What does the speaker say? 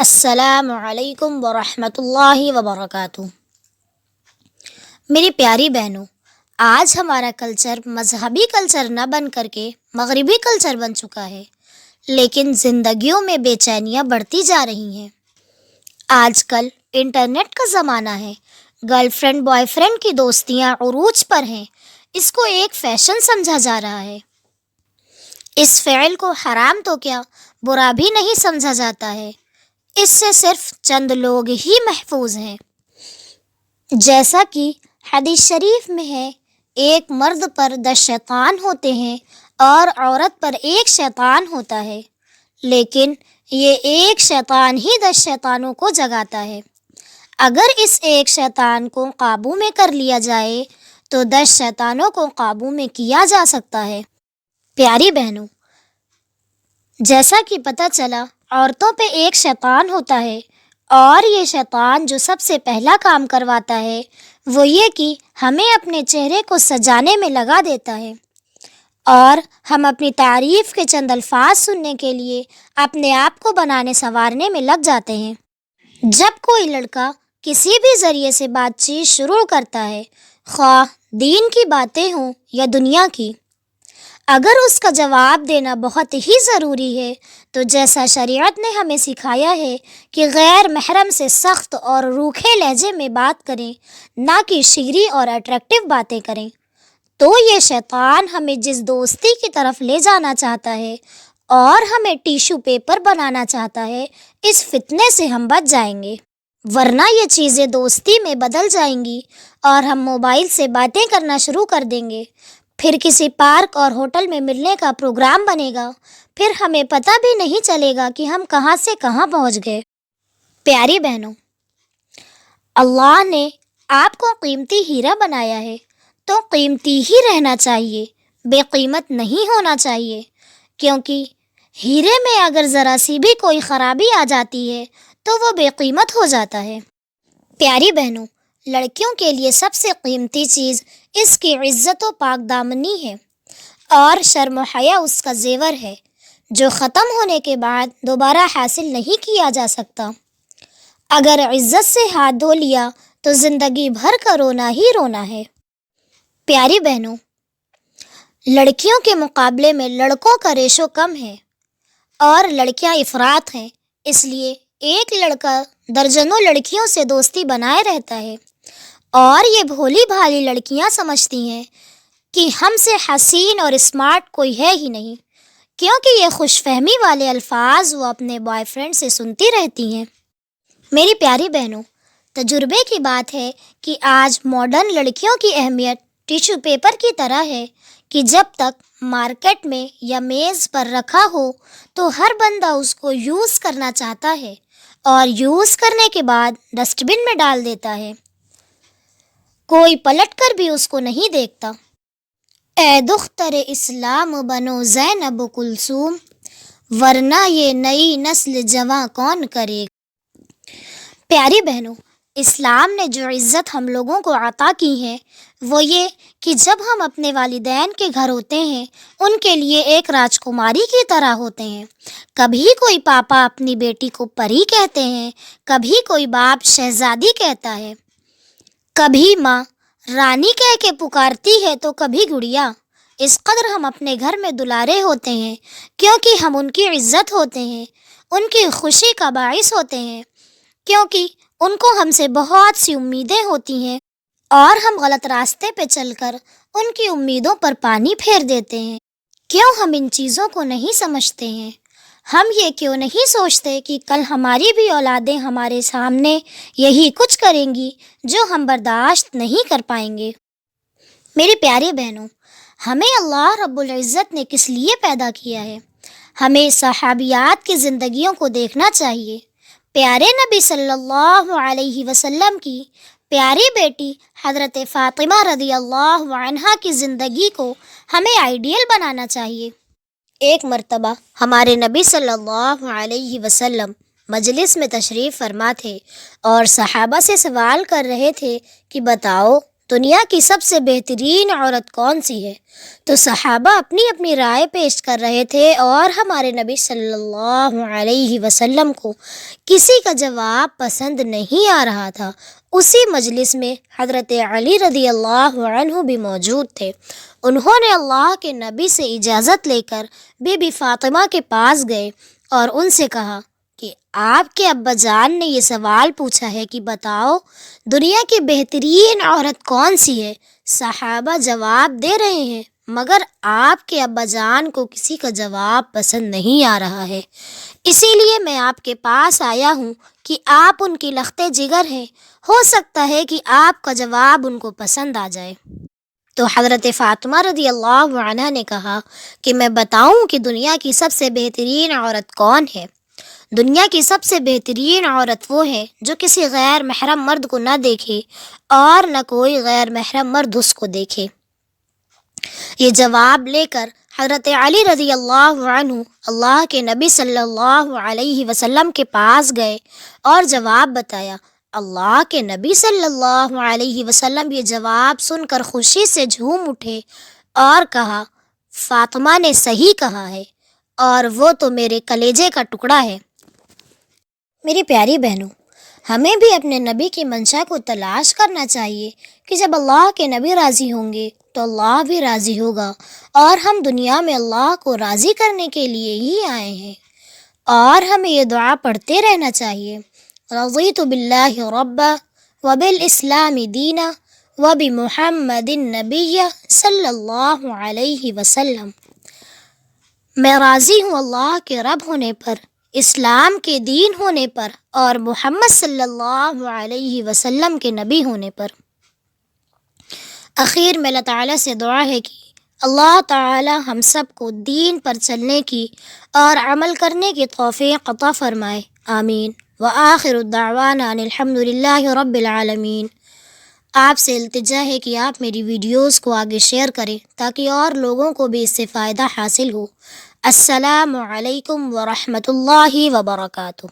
السلام علیکم ورحمۃ اللہ وبرکاتہ۔ میری پیاری بہنوں، آج ہمارا کلچر مذہبی کلچر نہ بن کر کے مغربی کلچر بن چکا ہے، لیکن زندگیوں میں بے چینیاں بڑھتی جا رہی ہیں۔ آج کل انٹرنیٹ کا زمانہ ہے، گرل فرینڈ بوائے فرینڈ کی دوستیاں عروج پر ہیں۔ اس کو ایک فیشن سمجھا جا رہا ہے۔ اس فعل کو حرام تو کیا برا بھی نہیں سمجھا جاتا ہے۔ اس سے صرف چند لوگ ہی محفوظ ہیں۔ جیسا کہ حدیث شریف میں ہے، ایک مرد پر 10 شیطان ہوتے ہیں اور عورت پر 1 شیطان ہوتا ہے، لیکن یہ ایک شیطان ہی 10 شیطانوں کو جگاتا ہے۔ اگر اس ایک شیطان کو قابو میں کر لیا جائے تو 10 شیطانوں کو قابو میں کیا جا سکتا ہے۔ پیاری بہنوں، جیسا کہ پتہ چلا، عورتوں پہ 1 شیطان ہوتا ہے، اور یہ شیطان جو سب سے پہلا کام کرواتا ہے وہ یہ کہ ہمیں اپنے چہرے کو سجانے میں لگا دیتا ہے، اور ہم اپنی تعریف کے چند الفاظ سننے کے لیے اپنے آپ کو بنانے سنوارنے میں لگ جاتے ہیں۔ جب کوئی لڑکا کسی بھی ذریعے سے بات چیت شروع کرتا ہے، خواہ دین کی باتیں ہوں یا دنیا کی، اگر اس کا جواب دینا بہت ہی ضروری ہے تو جیسا شریعت نے ہمیں سکھایا ہے کہ غیر محرم سے سخت اور روکھے لہجے میں بات کریں، نہ کہ شیریں اور اٹریکٹیو باتیں کریں، تو یہ شیطان ہمیں جس دوستی کی طرف لے جانا چاہتا ہے اور ہمیں ٹیشو پیپر بنانا چاہتا ہے، اس فتنے سے ہم بچ جائیں گے، ورنہ یہ چیزیں دوستی میں بدل جائیں گی اور ہم موبائل سے باتیں کرنا شروع کر دیں گے، پھر کسی پارک اور ہوٹل میں ملنے کا پروگرام بنے گا، پھر ہمیں پتہ بھی نہیں چلے گا کہ ہم کہاں سے کہاں پہنچ گئے۔ پیاری بہنوں، اللہ نے آپ کو قیمتی ہیرا بنایا ہے تو قیمتی ہی رہنا چاہیے، بے قیمت نہیں ہونا چاہیے، کیونکہ ہیرے میں اگر ذرا سی بھی کوئی خرابی آ جاتی ہے تو وہ بے قیمت ہو جاتا ہے۔ پیاری بہنوں، لڑکیوں کے لیے سب سے قیمتی چیز اس کی عزت و پاک دامنی ہے، اور شرم و حیا اس کا زیور ہے، جو ختم ہونے کے بعد دوبارہ حاصل نہیں کیا جا سکتا۔ اگر عزت سے ہاتھ دھو لیا تو زندگی بھر کا رونا ہی رونا ہے۔ پیاری بہنوں، لڑکیوں کے مقابلے میں لڑکوں کا ریشو کم ہے، اور لڑکیاں افراط ہیں، اس لیے ایک لڑکا درجنوں لڑکیوں سے دوستی بنائے رہتا ہے، اور یہ بھولی بھالی لڑکیاں سمجھتی ہیں کہ ہم سے حسین اور اسمارٹ کوئی ہے ہی نہیں، کیونکہ یہ خوش فہمی والے الفاظ وہ اپنے بوائے فرینڈ سے سنتی رہتی ہیں۔ میری پیاری بہنوں، تجربے کی بات ہے کہ آج ماڈرن لڑکیوں کی اہمیت ٹیشو پیپر کی طرح ہے کہ جب تک مارکیٹ میں یا میز پر رکھا ہو تو ہر بندہ اس کو یوز کرنا چاہتا ہے، اور یوز کرنے کے بعد ڈسٹ بن میں ڈال دیتا ہے، کوئی پلٹ کر بھی اس کو نہیں دیکھتا۔ اے دختر اسلام بنو زینب کلثوم، ورنہ یہ نئی نسل جواں کون کرے۔ پیاری بہنوں، اسلام نے جو عزت ہم لوگوں کو عطا کی ہے وہ یہ کہ جب ہم اپنے والدین کے گھر ہوتے ہیں ان کے لیے ایک راجکماری کی طرح ہوتے ہیں۔ کبھی کوئی پاپا اپنی بیٹی کو پری کہتے ہیں، کبھی کوئی باپ شہزادی کہتا ہے، کبھی ماں رانی کہہ کے پکارتی ہے تو کبھی گڑیا۔ اس قدر ہم اپنے گھر میں دلارے ہوتے ہیں کیونکہ ہم ان کی عزت ہوتے ہیں، ان کی خوشی کا باعث ہوتے ہیں، کیونکہ ان کو ہم سے بہت سی امیدیں ہوتی ہیں، اور ہم غلط راستے پہ چل کر ان کی امیدوں پر پانی پھیر دیتے ہیں۔ کیوں ہم ان چیزوں کو نہیں سمجھتے ہیں؟ ہم یہ کیوں نہیں سوچتے کہ کل ہماری بھی اولادیں ہمارے سامنے یہی کچھ کریں گی جو ہم برداشت نہیں کر پائیں گے؟ میری پیاری بہنوں، ہمیں اللہ رب العزت نے کس لیے پیدا کیا ہے؟ ہمیں صحابیات کی زندگیوں کو دیکھنا چاہیے۔ پیارے نبی صلی اللہ علیہ وسلم کی پیاری بیٹی حضرت فاطمہ رضی اللہ عنہا کی زندگی کو ہمیں آئیڈیل بنانا چاہیے۔ ایک مرتبہ ہمارے نبی صلی اللہ علیہ وسلم مجلس میں تشریف فرما تھے اور صحابہ سے سوال کر رہے تھے کہ بتاؤ دنیا کی سب سے بہترین عورت کون سی ہے؟ تو صحابہ اپنی اپنی رائے پیش کر رہے تھے اور ہمارے نبی صلی اللہ علیہ وسلم کو کسی کا جواب پسند نہیں آ رہا تھا۔ اسی مجلس میں حضرت علی رضی اللہ عنہ بھی موجود تھے۔ انہوں نے اللہ کے نبی سے اجازت لے کر بی بی فاطمہ کے پاس گئے اور ان سے کہا کہ آپ کے ابا جان نے یہ سوال پوچھا ہے کہ بتاؤ دنیا کی بہترین عورت کون سی ہے؟ صحابہ جواب دے رہے ہیں مگر آپ کے ابا جان کو کسی کا جواب پسند نہیں آ رہا ہے، اسی لیے میں آپ کے پاس آیا ہوں کہ آپ ان کی لخت جگر ہیں، ہو سکتا ہے کہ آپ کا جواب ان کو پسند آ جائے۔ تو حضرت فاطمہ رضی اللہ عنہ نے کہا کہ میں بتاؤں کہ دنیا کی سب سے بہترین عورت کون ہے؟ دنیا کی سب سے بہترین عورت وہ ہے جو کسی غیر محرم مرد کو نہ دیکھے اور نہ کوئی غیر محرم مرد اس کو دیکھے۔ یہ جواب لے کر حضرت علی رضی اللہ عنہ اللہ کے نبی صلی اللہ علیہ وسلم کے پاس گئے اور جواب بتایا۔ اللہ کے نبی صلی اللہ علیہ وسلم یہ جواب سن کر خوشی سے جھوم اٹھے اور کہا، فاطمہ نے صحیح کہا ہے اور وہ تو میرے کلیجے کا ٹکڑا ہے۔ میری پیاری بہنوں، ہمیں بھی اپنے نبی کی منشا کو تلاش کرنا چاہیے کہ جب اللہ کے نبی راضی ہوں گے تو اللہ بھی راضی ہوگا، اور ہم دنیا میں اللہ کو راضی کرنے کے لیے ہی آئے ہیں۔ اور ہمیں یہ دعا پڑھتے رہنا چاہیے، رضیت باللہ ربا وبالاسلام دینا وبمحمد نبی صلی اللہ علیہ وسلم۔ میں راضی ہوں اللہ کے رب ہونے پر، اسلام کے دین ہونے پر اور محمد صلی اللہ علیہ وسلم کے نبی ہونے پر۔ اخیر میں اللہ تعالیٰ سے دعا ہے کہ اللہ تعالیٰ ہم سب کو دین پر چلنے کی اور عمل کرنے کی توفیق عطا فرمائے، آمین۔ وآخر الدعوانا ان الحمد للہ رب العالمین۔ آپ سے التجا ہے کہ آپ میری ویڈیوز کو آگے شیئر کریں تاکہ اور لوگوں کو بھی اس سے فائدہ حاصل ہو۔ السلام علیکم ورحمۃ اللہ وبرکاتہ۔